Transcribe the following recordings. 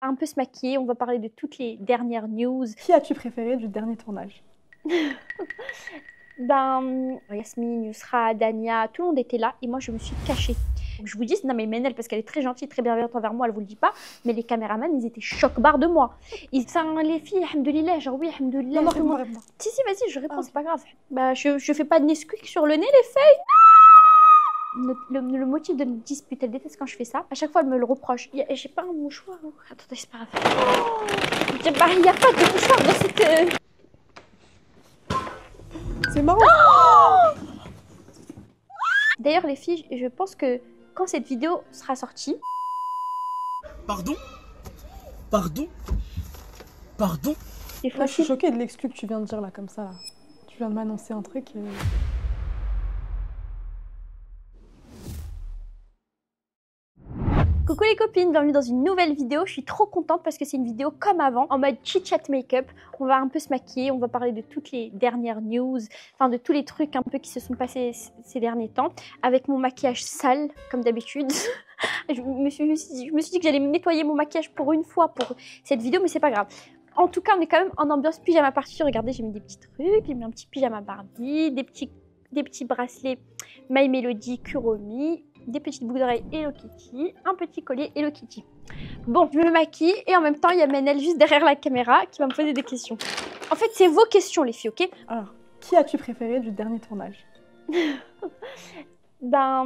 un peu se maquiller, on va parler de toutes les dernières news. Qui as-tu préféré du dernier tournage? Yasmine, Yousra, Dania, tout le monde était là et moi je me suis cachée. Donc, je vous dis, non mais Menel, parce qu'elle est très gentille, très bienveillante envers moi, elle vous le dit pas, mais les caméramans, ils étaient choc-barre de moi. Les filles, alhamdoulilah, genre oui, alhamdoulilah. Non, tout le monde... réponds. Si, vas-y, je réponds, Ah, c'est pas grave. Bah, je fais pas de Nesquik sur le nez, les filles. Le motif de notre dispute, elle déteste quand je fais ça. À chaque fois, elle me le reproche. J'ai pas un mouchoir. Attendez, c'est pas grave. Bah, il n'y a pas de mouchoir dans cette... c'est marrant. D'ailleurs, les filles, je pense que quand cette vidéo sera sortie... Pardon? Pardon? Pardon? C'est Là, je suis facile. choquée de l'exclu que tu viens de dire là, comme ça. Tu viens de m'annoncer un truc. Coucou les copines, bienvenue dans une nouvelle vidéo. Je suis trop contente parce que c'est une vidéo comme avant, en mode chit-chat make-up. On va un peu se maquiller, on va parler de toutes les dernières news, enfin de tous les trucs un peu qui se sont passés ces derniers temps, avec mon maquillage sale, comme d'habitude. je me suis dit que j'allais me nettoyer mon maquillage pour une fois pour cette vidéo, mais c'est pas grave. En tout cas, on est quand même en ambiance pyjama party. Regardez, j'ai mis des petits trucs, j'ai mis un petit pyjama Barbie, des petits bracelets My Melody Kuromi, des petites boucles d'oreilles Hello Kitty, un petit collier Hello Kitty. Bon, je me maquille et en même temps, il y a Menel juste derrière la caméra qui va me poser des questions. En fait, c'est vos questions, les filles, ok? Alors, qui as-tu préféré du dernier tournage? Ça,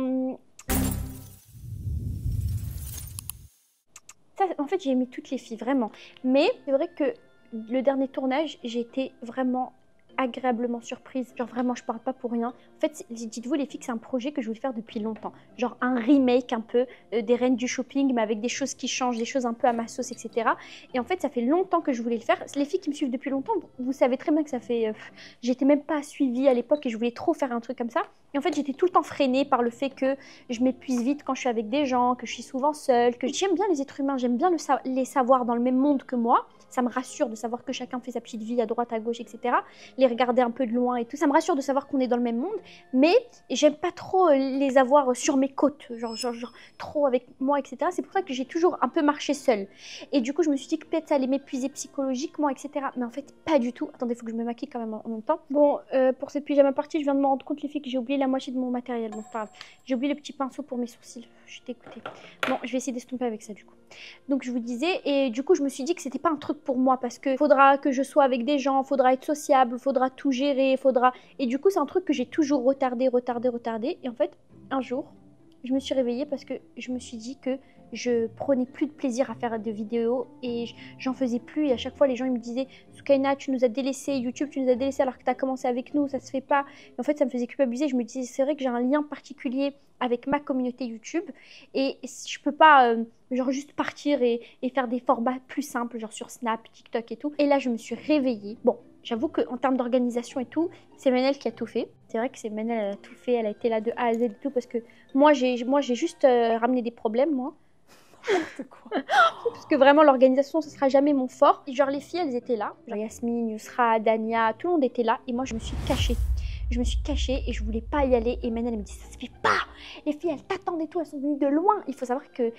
en fait, j'ai aimé toutes les filles, vraiment. Mais c'est vrai que le dernier tournage, j'ai été vraiment agréablement surprise. Genre vraiment, je parle pas pour rien. En fait, dites-vous les filles que c'est un projet que je voulais faire depuis longtemps. Genre un remake un peu des Reines du Shopping, mais avec des choses qui changent, des choses un peu à ma sauce, etc. Et en fait, ça fait longtemps que je voulais le faire. Les filles qui me suivent depuis longtemps, vous savez très bien que ça fait... j'étais même pas suivie à l'époque et je voulais trop faire un truc comme ça. Et en fait, j'étais tout le temps freinée par le fait que je m'épuise vite quand je suis avec des gens, que je suis souvent seule, que j'aime bien les êtres humains, j'aime bien les savoir dans le même monde que moi. Ça me rassure de savoir que chacun fait sa petite vie à droite, à gauche, etc. Les regarder un peu de loin et tout. Ça me rassure de savoir qu'on est dans le même monde. Mais j'aime pas trop les avoir sur mes côtes, genre trop avec moi, etc. C'est pour ça que j'ai toujours un peu marché seule. Et du coup, je me suis dit que peut-être ça allait m'épuiser psychologiquement, etc. Mais en fait, pas du tout. Attendez, il faut que je me maquille quand même en même temps. Bon, pour cette pyjama party, je viens de me rendre compte, les filles, que j'ai oublié la moitié de mon matériel. Bon, c'est pas grave. J'ai oublié le petit pinceau pour mes sourcils. Je suis dégoûtée. Bon, je vais essayer d'estomper avec ça, du coup. Donc, je vous disais, et du coup, je me suis dit que c'était pas un truc pour moi parce que faudra que je sois avec des gens, faudra être sociable, faudra tout gérer, faudra... Et du coup, c'est un truc que j'ai toujours retardé. Et en fait, un jour, je me suis réveillée parce que je me suis dit que je prenais plus de plaisir à faire des vidéos et j'en faisais plus. Et à chaque fois, les gens ils me disaient « Soukaina, tu nous as délaissés, YouTube, tu nous as délaissés alors que tu as commencé avec nous, ça se fait pas. » Et en fait, ça me faisait culpabiliser. Je me disais « C'est vrai que j'ai un lien particulier avec ma communauté YouTube et je peux pas... genre juste partir et faire des formats plus simples, genre sur Snap, TikTok et tout. » Et là, je me suis réveillée. Bon, j'avoue qu'en termes d'organisation et tout, c'est Menel qui a tout fait. C'est vrai que c'est Menel, elle a tout fait, elle a été là de A à Z et tout, parce que moi, j'ai juste ramené des problèmes, moi. N'importe quoi. Parce que vraiment, l'organisation, ce sera jamais mon fort. Et genre, les filles, elles étaient là. Genre Yasmine, Yousra, Dania, tout le monde était là. Et moi, je me suis cachée. Je me suis cachée et je voulais pas y aller. Et Menel, elle me dit, ça se fait pas. Les filles, elles t'attendent et tout, elles sont venues de loin. Il faut savoir que,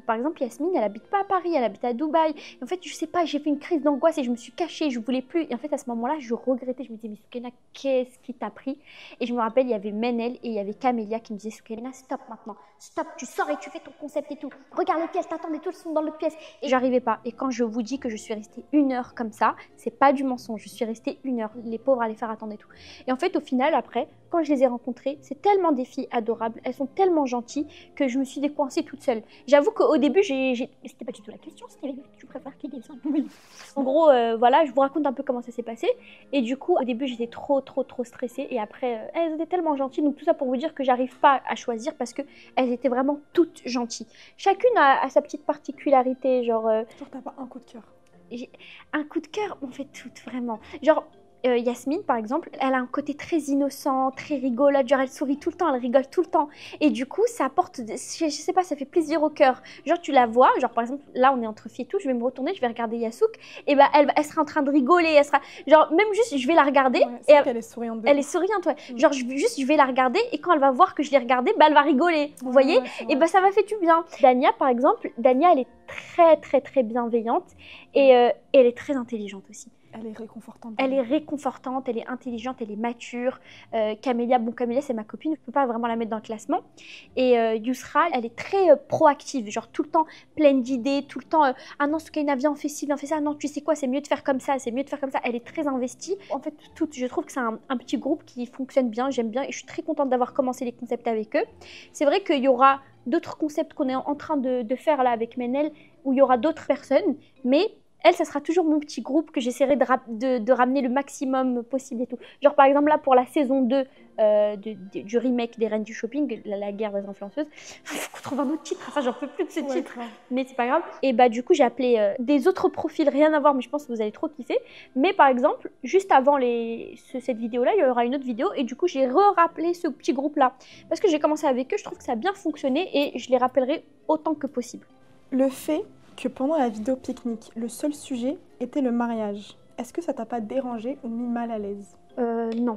par exemple, Yasmine, elle habite pas à Paris, elle habite à Dubaï. Et en fait, je sais pas, j'ai fait une crise d'angoisse et je me suis cachée, je voulais plus. Et en fait, à ce moment-là, je regrettais. Je me disais, mais Soukaina, qu'est-ce qui t'a pris? Et je me rappelle, il y avait Menel et il y avait Camélia qui me disaient, Soukaina, stop maintenant. Stop, tu sors et tu fais ton concept et tout. Regarde les pièces, t'attendent et tout, elles sont dans l'autre pièce. Et j'arrivais pas. Et quand je vous dis que je suis restée 1 heure comme ça, c'est pas du mensonge. Je suis restée 1 heure. Les pauvres allaient faire attendre et tout. Et en fait, au final, après, quand je les ai rencontrées, c'est tellement des filles adorables, elles sont tellement gentilles que je me suis décoincée toute seule. J'avoue qu'au début, c'était pas du tout la question, c'était tu préfères qui des oui. En gros, voilà, je vous raconte un peu comment ça s'est passé. Et du coup, au début, j'étais trop stressée. Et après, elles étaient tellement gentilles. Donc tout ça pour vous dire que j'arrive pas à choisir parce que elles étaient vraiment toutes gentilles. Chacune a sa petite particularité, genre... Genre, t'as pas un coup de cœur. Un coup de cœur, on fait toutes, vraiment. Genre... Yasmine, par exemple, elle a un côté très innocent, très rigolote, genre elle sourit tout le temps, elle rigole tout le temps. Et du coup, ça apporte, je sais pas, ça fait plaisir au cœur. Genre, tu la vois, genre par exemple, là, on est entre filles et tout, je vais me retourner, je vais regarder Yasouk, et bah, elle sera en train de rigoler, elle sera, genre, même juste, je vais la regarder, Ouais, c'est et vrai qu'elle est souriante. elle est souriante, ouais. Genre, je vais la regarder, et quand elle va voir que je l'ai regardée, bah, elle va rigoler, vous voyez? Et bah, ça m'a fait du bien. Dania, par exemple, Dania, elle est très, très, très bienveillante, et elle est très intelligente aussi. Elle est réconfortante. Elle est réconfortante, elle est intelligente, elle est mature. Camélia, bon, Camélia, c'est ma copine, je ne peux pas vraiment la mettre dans le classement. Et Yousra, elle est très proactive, genre tout le temps pleine d'idées, tout le temps ah non, Soukaina, viens, on fait ci, viens, on fait ça. Non, tu sais quoi, c'est mieux de faire comme ça, c'est mieux de faire comme ça. Elle est très investie. En fait, je trouve que c'est un petit groupe qui fonctionne bien, j'aime bien, et je suis très contente d'avoir commencé les concepts avec eux. C'est vrai qu'il y aura d'autres concepts qu'on est en train de faire là avec Menel, où il y aura d'autres personnes, mais elle, ça sera toujours mon petit groupe que j'essaierai de ramener le maximum possible et tout. Genre par exemple là pour la saison 2 du remake des Reines du Shopping, la guerre des influenceuses, faut qu'on trouve un autre titre, enfin j'en peux plus de ce titre, mais c'est pas grave. Et bah du coup j'ai appelé des autres profils, rien à voir, mais je pense que vous allez trop kiffer. Mais par exemple, juste avant cette vidéo-là, il y aura une autre vidéo et du coup j'ai rappelé ce petit groupe-là. Parce que j'ai commencé avec eux, je trouve que ça a bien fonctionné et je les rappellerai autant que possible. Le fait que pendant la vidéo pique-nique, le seul sujet était le mariage, est-ce que ça t'a pas dérangé ou mis mal à l'aise? Non.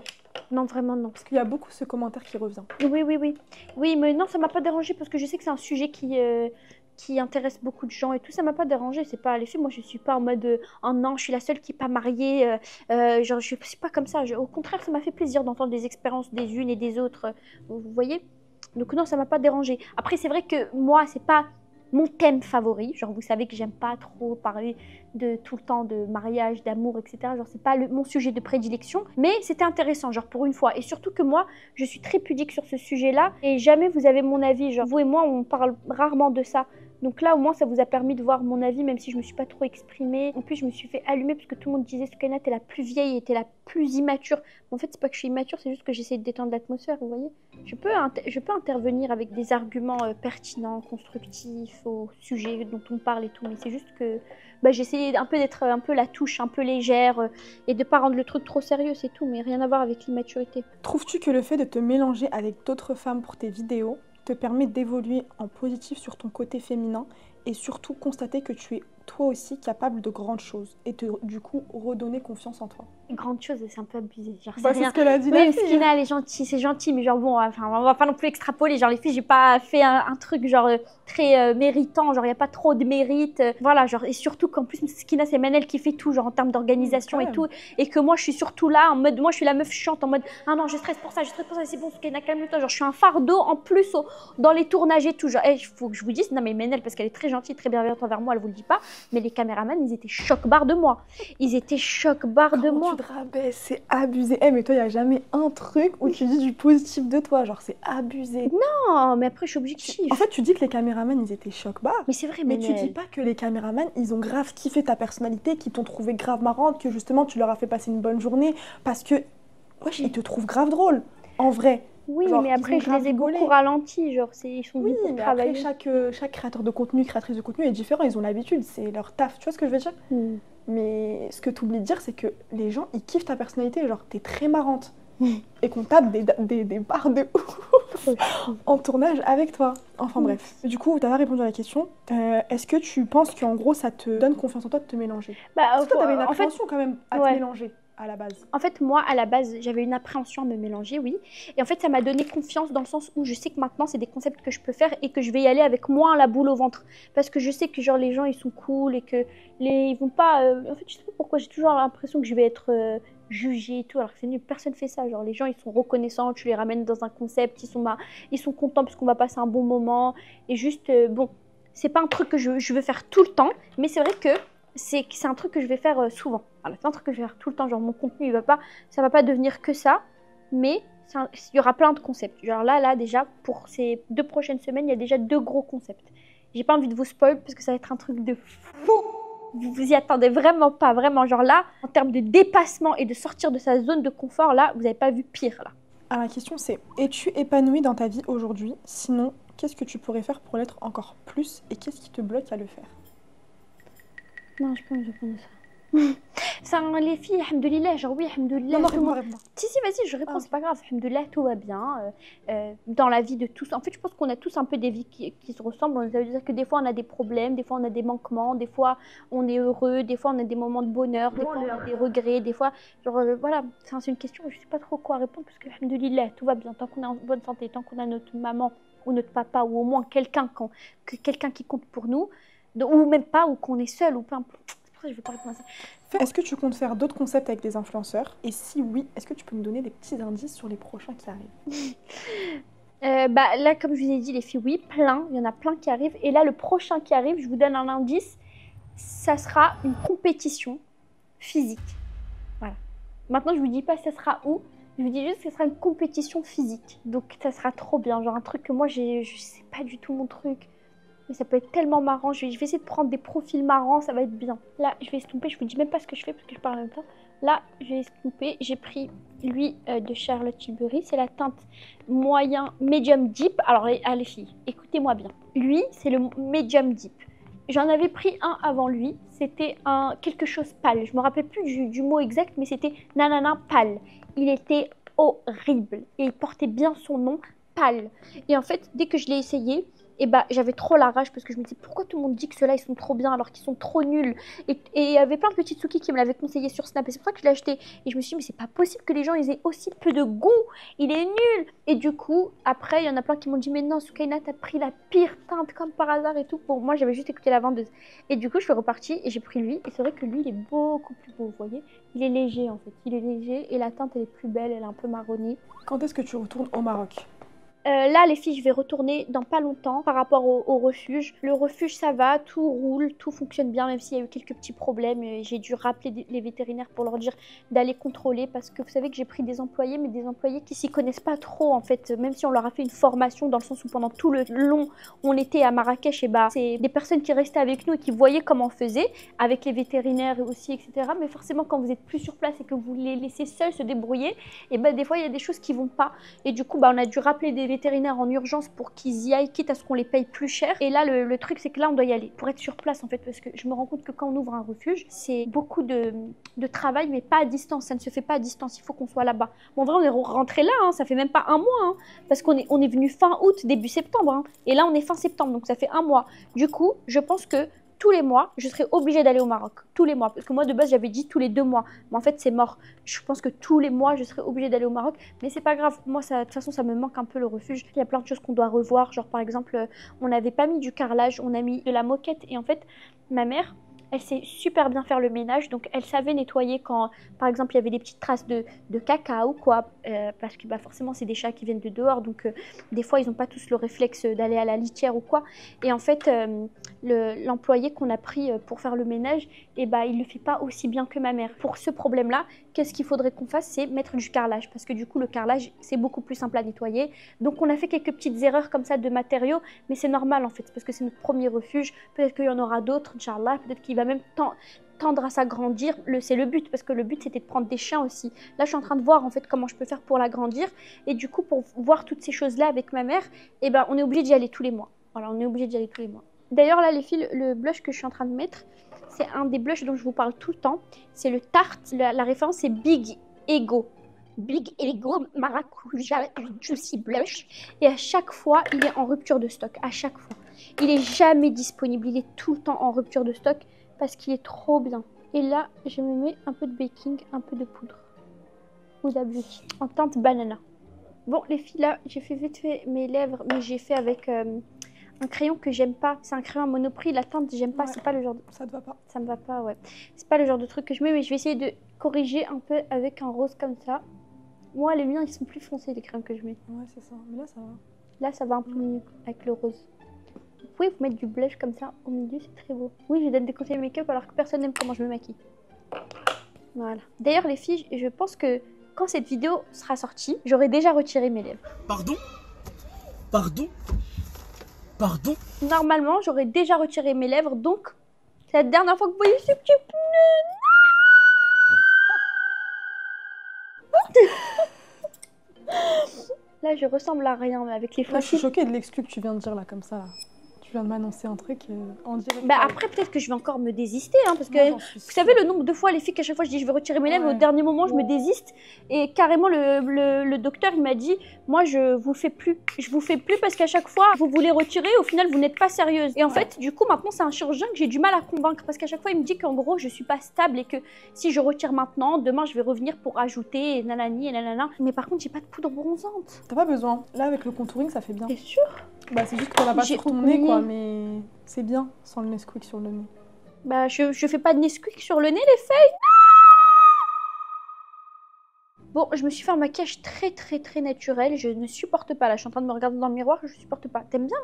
Non, vraiment non. Parce qu'il y a beaucoup ce commentaire qui revient. Oui. Oui, mais non, ça m'a pas dérangé parce que je sais que c'est un sujet qui intéresse beaucoup de gens et tout. Ça m'a pas dérangé. C'est pas les filles. Moi, je suis pas en mode oh non, je suis la seule qui est pas mariée. Genre, je suis pas comme ça. Au contraire, ça m'a fait plaisir d'entendre des expériences des unes et des autres. Vous voyez? Donc non, ça m'a pas dérangé. Après, c'est vrai que moi, c'est pas mon thème favori. Genre, vous savez que j'aime pas trop parler de tout le temps de mariage, d'amour, etc. Genre, c'est pas mon sujet de prédilection, mais c'était intéressant, genre pour une fois. Et surtout que moi, je suis très pudique sur ce sujet-là et jamais vous avez mon avis. Genre, vous et moi, on parle rarement de ça. Donc là, au moins, ça vous a permis de voir mon avis, même si je me suis pas trop exprimée. En plus, je me suis fait allumer parce que tout le monde disait Soukaina, t'es la plus vieille et t'es la plus immature. En fait, c'est pas que je suis immature, c'est juste que j'essaie de détendre l'atmosphère, vous voyez. Je peux intervenir avec des arguments pertinents, constructifs au sujet dont on parle et tout, mais c'est juste que j'essayais un peu d'être un peu la touche, un peu légère et de pas rendre le truc trop sérieux, c'est tout, mais rien à voir avec l'immaturité. Trouves-tu que le fait de te mélanger avec d'autres femmes pour tes vidéos te permet d'évoluer en positif sur ton côté féminin et surtout constater que tu es toi aussi capable de grandes choses et du coup redonner confiance en toi? Grande chose, c'est un peu abusé. Genre, c'est ce que l'a dit oui, la fille. Skina, elle est gentille, c'est gentil, mais genre bon, enfin, on va pas non plus extrapoler. Genre, les filles, j'ai pas fait un truc genre très méritant, genre, il y a pas trop de mérite. Voilà, genre, et surtout qu'en plus, Skina, c'est Manel qui fait tout, genre, en termes d'organisation et tout. Et que moi, je suis surtout là, en mode, moi, je suis la meuf chiante, en mode, ah non, je stresse pour ça, c'est bon, Skina, calme-toi. Genre, je suis un fardeau en plus dans les tournages et tout. Genre, il faut que je vous dise, non, mais Manel, parce qu'elle est très gentille, très bienveillante envers moi, elle vous le dit pas, mais les caméramans, ils étaient choc-barre de moi. Ils étaient choc-barre de moi. Tu te rabaisses, c'est abusé. Mais toi, il n'y a jamais un truc où tu dis du positif de toi. Genre, c'est abusé. Non, mais après, je suis objective. En fait, tu dis que les caméramans, ils étaient choc-barre. Mais c'est vrai, mais tu dis pas que les caméramans, ils ont grave kiffé ta personnalité, qu'ils t'ont trouvé grave marrante, que justement, tu leur as fait passer une bonne journée. Parce que, wesh, ils te trouvent grave drôle. En vrai. Oui, genre, mais après, je les ai beaucoup ralentis. Genre, ils sont oui, beaucoup mais travaillés. après, chaque créateur de contenu, créatrice de contenu est différent. Ils ont l'habitude, c'est leur taf. Tu vois ce que je veux dire? Mais ce que tu oublies de dire, c'est que les gens, ils kiffent ta personnalité. Genre, t'es très marrante. Et qu'on tape des barres de ouf en tournage avec toi. Enfin bref. Du coup, tu as répondu à la question. Est-ce que tu penses qu'en gros, ça te donne confiance en toi de te mélanger? Parce que toi, t'avais une appréhension quand même à te mélanger. À la base. En fait, moi, à la base, j'avais une appréhension à me mélanger, oui. Et en fait, ça m'a donné confiance dans le sens où je sais que maintenant, c'est des concepts que je peux faire et que je vais y aller avec moins la boule au ventre. Parce que je sais que genre les gens, ils sont cool et que ils vont pas... En fait, je sais pas pourquoi, j'ai toujours l'impression que je vais être jugée et tout, alors que c'est nul. Personne fait ça. Genre, les gens, ils sont reconnaissants, tu les ramènes dans un concept, ils sont contents parce qu'on va passer un bon moment. Et juste, bon, c'est pas un truc que je veux faire tout le temps, mais c'est vrai que c'est un truc que je vais faire souvent. Voilà, c'est un truc que je vais faire tout le temps. Genre mon contenu, ça va pas devenir que ça, mais il y aura plein de concepts. Genre là déjà, pour ces 2 prochaines semaines, il y a déjà 2 gros concepts. J'ai pas envie de vous spoil parce que ça va être un truc de fou. Vous y attendez vraiment pas, vraiment. Genre là, en termes de dépassement et de sortir de sa zone de confort, là, vous avez pas vu pire là. Alors la question c'est, es-tu épanouie dans ta vie aujourd'hui? Sinon, qu'est-ce que tu pourrais faire pour l'être encore plus et qu'est-ce qui te bloque à le faire? Non, je peux me répondre à ça. Les filles, alhamdoulilah, genre oui, alhamdoulilah. Non, tout le monde- réponds. Si, vas-y, je réponds, c'est pas grave. Alhamdoulilah, tout va bien. Dans la vie de tous. En fait, je pense qu'on a tous un peu des vies qui se ressemblent. Ça veut dire que des fois, on a des problèmes, des fois, on a des manquements, des fois, on est heureux, des fois, on a des moments de bonheur, des fois, on a des regrets, des fois, genre, voilà. C'est une question, je sais pas trop quoi répondre parce que, alhamdoulilah, tout va bien. Tant qu'on est en bonne santé, tant qu'on a notre maman ou notre papa ou au moins quelqu'un qui compte pour nous, ou même pas, ou qu'on est seul, ou peu importe. C'est pour ça que je vais pas répondre à ça. Est-ce que tu comptes faire d'autres concepts avec des influenceurs? Et si oui, est-ce que tu peux me donner des petits indices sur les prochains qui arrivent? Là, comme je vous ai dit, les filles, oui, plein. Il y en a plein qui arrivent. Et là, le prochain qui arrive, je vous donne un indice, ça sera une compétition physique. Voilà. Maintenant, je vous dis pas ça sera où. Je vous dis juste que ce sera une compétition physique. Donc, ça sera trop bien. Genre un truc que moi, je sais pas du tout mon truc. Mais ça peut être tellement marrant. Je vais essayer de prendre des profils marrants. Ça va être bien. Là, je vais estomper. Je vous dis même pas ce que je fais parce que je parle en même temps. Là, je vais estomper. J'ai pris lui de Charlotte Tilbury. C'est la teinte moyen medium deep. Alors, les filles, écoutez-moi bien. Lui, c'est le medium deep. J'en avais pris un avant lui. C'était un quelque chose pâle. Je me rappelle plus du mot exact, mais c'était nanana pâle. Il était horrible et il portait bien son nom, pâle. Et en fait, dès que je l'ai essayé, j'avais trop la rage parce que je me disais pourquoi tout le monde dit que ceux-là ils sont trop bien alors qu'ils sont trop nuls. Et il y avait plein de petites Tsuki qui me l'avaient conseillé sur Snap et c'est pour ça que je l'ai acheté. Et je me suis dit mais c'est pas possible que les gens ils aient aussi peu de goût, il est nul. Et du coup, après il y en a plein qui m'ont dit mais non Soukaina t'as pris la pire teinte comme par hasard et tout. Bon moi j'avais juste écouté la vendeuse. Et du coup je suis repartie et j'ai pris lui. Et c'est vrai que lui il est beaucoup plus beau, vous voyez. Il est léger en fait, il est léger et la teinte elle est plus belle, elle est un peu marronnée. Quand est-ce que tu retournes au Maroc? Là, les filles, je vais retourner dans pas longtemps par rapport au refuge. Le refuge, ça va, tout roule, tout fonctionne bien, même s'il y a eu quelques petits problèmes. J'ai dû rappeler les vétérinaires pour leur dire d'aller contrôler parce que vous savez que j'ai pris des employés, mais des employés qui s'y connaissent pas trop en fait. Même si on leur a fait une formation dans le sens où pendant tout le long on était à Marrakech, c'est des personnes qui restaient avec nous et qui voyaient comment on faisait, avec les vétérinaires aussi, etc. Mais forcément, quand vous êtes plus sur place et que vous les laissez seuls se débrouiller, des fois il y a des choses qui vont pas. Et du coup, on a dû rappeler des vétérinaires en urgence pour qu'ils y aillent, quitte à ce qu'on les paye plus cher. Et là, le truc, c'est que là, on doit y aller pour être sur place, en fait, parce que je me rends compte que quand on ouvre un refuge, c'est beaucoup de travail, mais pas à distance. Ça ne se fait pas à distance, il faut qu'on soit là-bas. Bon, en vrai, on est rentré là, hein, ça fait même pas un mois, hein, parce qu'on est venu fin août, début septembre, hein, et là, on est fin septembre, donc ça fait un mois. Du coup, je pense que tous les mois, je serai obligée d'aller au Maroc. Tous les mois. Parce que moi, de base, j'avais dit tous les 2 mois. Mais en fait, c'est mort. Je pense que tous les mois, je serai obligée d'aller au Maroc. Mais c'est pas grave. Moi, de toute façon, ça me manque un peu le refuge. Il y a plein de choses qu'on doit revoir. Genre, par exemple, on n'avait pas mis du carrelage. On a mis de la moquette. Et en fait, ma mère, elle sait super bien faire le ménage. Donc, elle savait nettoyer quand, par exemple, il y avait des petites traces de caca ou quoi. Parce que forcément, c'est des chats qui viennent de dehors. Donc, des fois, ils n'ont pas tous le réflexe d'aller à la litière ou quoi. Et en fait, l'employé qu'on a pris pour faire le ménage, il ne le fait pas aussi bien que ma mère. Pour ce problème-là, qu'est-ce qu'il faudrait qu'on fasse? C'est mettre du carrelage. Parce que du coup, le carrelage, c'est beaucoup plus simple à nettoyer. Donc, on a fait quelques petites erreurs comme ça de matériaux. Mais c'est normal, en fait. Parce que c'est notre premier refuge. Peut-être qu'il y en aura d'autres, Inch'Allah. Peut-être qu'il va même tendre à s'agrandir. C'est le but, parce que le but c'était de prendre des chiens aussi. Là je suis en train de voir en fait comment je peux faire pour l'agrandir, et du coup pour voir toutes ces choses là avec ma mère, on est obligé d'y aller tous les mois. Voilà, on est obligé d'y aller tous les mois. D'ailleurs là les filles, le blush que je suis en train de mettre, c'est un des blushs dont je vous parle tout le temps. C'est le Tarte, la référence c'est Big Ego. Big Ego Maracuja Juicy Blush, et à chaque fois il est en rupture de stock, à chaque fois. Il est jamais disponible, il est tout le temps en rupture de stock parce qu'il est trop bien. Et là, je me mets un peu de baking, un peu de poudre Huda Beauty en teinte banana. Bon, les filles, là, j'ai fait vite fait mes lèvres, mais j'ai fait avec un crayon que j'aime pas. C'est un crayon à Monoprix, la teinte, j'aime pas. Ouais, c'est pas le genre de... Ça te va pas? Ça me va pas, ouais. C'est pas le genre de truc que je mets, mais je vais essayer de corriger un peu avec un rose comme ça. Moi, les miens, ils sont plus foncés, les crayons que je mets. Ouais, c'est ça. Mais là, ça va. Là, ça va un peu mieux avec le rose. Vous pouvez vous mettre du blush comme ça au milieu, c'est très beau. Oui, je donne des conseils make-up alors que personne n'aime comment je me maquille. Voilà. D'ailleurs, les filles, je pense que quand cette vidéo sera sortie, j'aurai déjà retiré mes lèvres. Pardon? Pardon? Pardon? Normalement, j'aurais déjà retiré mes lèvres, donc c'est la dernière fois que vous voyez ce petit pneu. Là, je ressemble à rien, mais avec les Là, je suis fossiles. choquée de l'exclu que tu viens de dire là, comme ça. Tu viens de m'annoncer un truc en direct. Bah après, peut-être que je vais encore me désister, hein, parce que Moi, j'en suis vous savez sûre. le nombre de fois, les filles, qu'à chaque fois je dis je vais retirer mes lèvres, Ouais. au dernier moment je me désiste. Et carrément, le docteur, il m'a dit, moi je vous fais plus parce qu'à chaque fois vous voulez retirer, au final vous n'êtes pas sérieuse. Et en fait, du coup, maintenant c'est un chirurgien que j'ai du mal à convaincre, parce qu'à chaque fois il me dit qu'en gros je suis pas stable et que si je retire maintenant, demain je vais revenir pour ajouter et nanani et nanana. Mais par contre, j'ai pas de poudre bronzante. T'as pas besoin. Là, avec le contouring, ça fait bien. T'es sûre? Bah, c'est juste qu'on l'a pas J'ai sur ton nez, oublié. quoi, mais c'est bien sans le Nesquik sur le nez. Bah je fais pas de Nesquik sur le nez, les filles. Bon, je me suis fait un maquillage très naturel, je ne supporte pas, là je suis en train de me regarder dans le miroir, je supporte pas. T'aimes bien?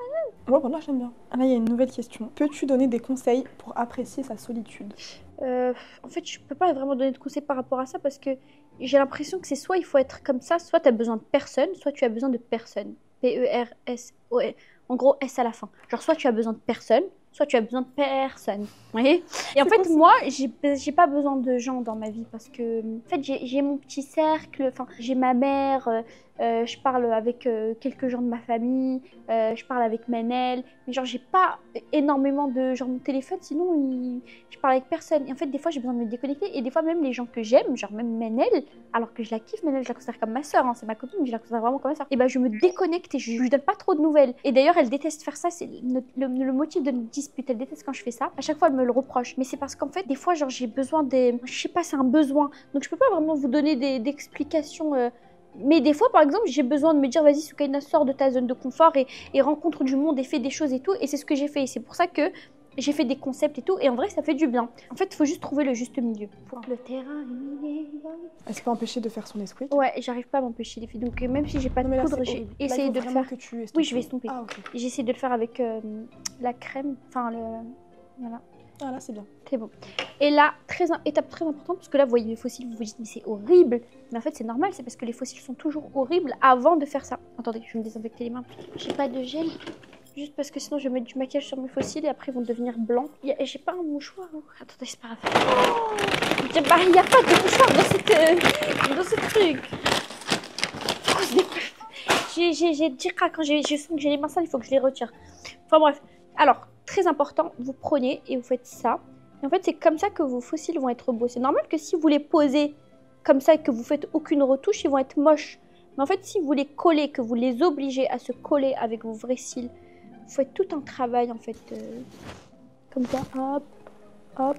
Ouais, bon, là, j'aime bien. Ah, là, il y a une nouvelle question. Peux-tu donner des conseils pour apprécier sa solitude? En fait, je peux pas vraiment donner de conseils par rapport à ça parce que j'ai l'impression que c'est soit il faut être comme ça, soit tu as besoin de personne, soit tu as besoin de personne. P-E-R-S-O-N. En gros, S à la fin. Genre, soit tu as besoin de personne, soit tu as besoin de personne. Vous voyez? Et en fait, moi, j'ai pas besoin de gens dans ma vie parce que, en fait, j'ai mon petit cercle, enfin, j'ai ma mère, je parle avec quelques gens de ma famille, je parle avec Manel, mais genre, j'ai pas énormément de gens mon téléphone, sinon, je parle avec personne. Et en fait, des fois, j'ai besoin de me déconnecter et des fois, même les gens que j'aime, genre même Manel, alors que je la kiffe, Manel, je la considère comme ma soeur, hein, c'est ma copine, mais je la considère vraiment comme ma soeur. Et ben, je me déconnecte et je lui donne pas trop de nouvelles. Et d'ailleurs, elle déteste faire ça, c'est le motif de notre dispute. Elle déteste quand je fais ça. À chaque fois, elle me le reproche. Mais c'est parce qu'en fait, des fois, genre, j'ai besoin je sais pas, c'est un besoin. Donc, je peux pas vraiment vous donner d'explications. Mais des fois, par exemple, j'ai besoin de me dire, vas-y, Soukaina, sors de ta zone de confort et rencontre du monde et fais des choses et tout. Et c'est ce que j'ai fait. Et c'est pour ça que j'ai fait des concepts et tout. Et en vrai, ça fait du bien. En fait, il faut juste trouver le juste milieu. Le terrain est miné. Est-ce peut empêcher de faire son Nesquik? Ouais, j'arrive pas à m'empêcher les filles. Donc, même si j'ai pas de poudre, j'ai essayé de le faire. Que tu Oui, je vais estomper. Ah, ok. J'ai essayé de le faire avec la crème. Enfin, voilà. Ah, là, c'est bien. C'est bon. Et là, étape très importante, parce que là, vous voyez les fossiles, vous vous dites, mais c'est horrible. Mais en fait, c'est normal, c'est parce que les fossiles sont toujours horribles avant de faire ça. Attendez, je vais me désinfecter les mains. J'ai pas de gel, juste parce que sinon, je vais mettre du maquillage sur mes fossiles et après, ils vont devenir blancs. J'ai pas un mouchoir. Attendez, c'est pas grave. Il n'y a pas de mouchoir dans ce truc. J'ai dit quand je sens que j'ai les mains sales, il faut que je les retire. Enfin bref. Alors, très important, vous prenez et vous faites ça. Et en fait, c'est comme ça que vos fossiles vont être beaux. C'est normal que si vous les posez comme ça et que vous faites aucune retouche, ils vont être moches. Mais en fait, si vous les collez, que vous les obligez à se coller avec vos vrais cils, vous faites tout un travail en fait. Comme ça, hop, hop.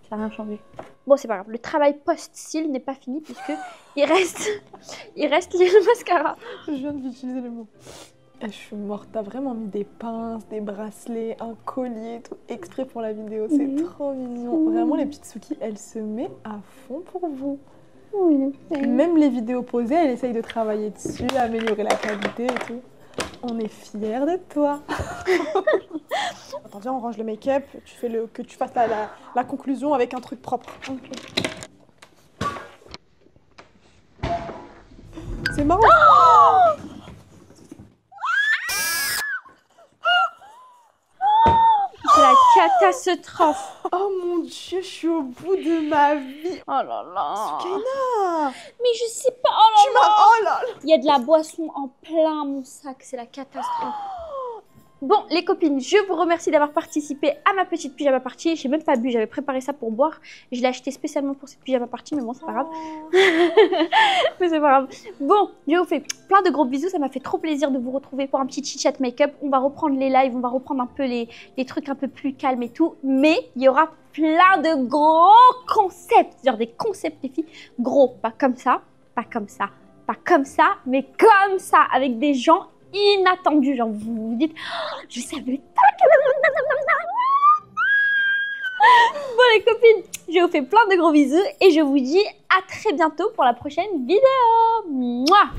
Ça n'a rien changé. Bon, c'est pas grave. Le travail post-cils n'est pas fini puisque il reste le mascara. Je viens d'utiliser le mot. Je suis morte, t'as vraiment mis des pinces, des bracelets, un collier, tout exprès pour la vidéo, c'est trop mignon. Vraiment, les petites Souki, elle se met à fond pour vous. Oui. Même les vidéos posées, elle essaye de travailler dessus, améliorer la qualité et tout. On est fiers de toi. Attends, viens, on range le make-up, que tu fasses la conclusion avec un truc propre. Ok. C'est marrant. C'est la catastrophe. Oh mon Dieu, je suis au bout de ma vie. Oh là là. Soukaina, Mais je sais pas. Oh là tu m'as... Oh là là. Il y a de la boisson en plein mon sac. C'est la catastrophe. Bon, les copines, je vous remercie d'avoir participé à ma petite pyjama party. J'ai même pas bu, j'avais préparé ça pour boire. Je l'ai acheté spécialement pour cette pyjama party, mais bon, c'est pas grave. Mais c'est pas grave. Bon, je vous fais plein de gros bisous. Ça m'a fait trop plaisir de vous retrouver pour un petit chit-chat make-up. On va reprendre les lives, on va reprendre un peu les trucs un peu plus calmes et tout. Mais il y aura plein de gros concepts. Genre des concepts, les filles. Gros, pas comme ça, pas comme ça, pas comme ça, mais comme ça, avec des gens inattendu, genre vous vous dites oh, je savais pas que... Bon les copines, je vous fais plein de gros bisous et je vous dis à très bientôt pour la prochaine vidéo. Mouah.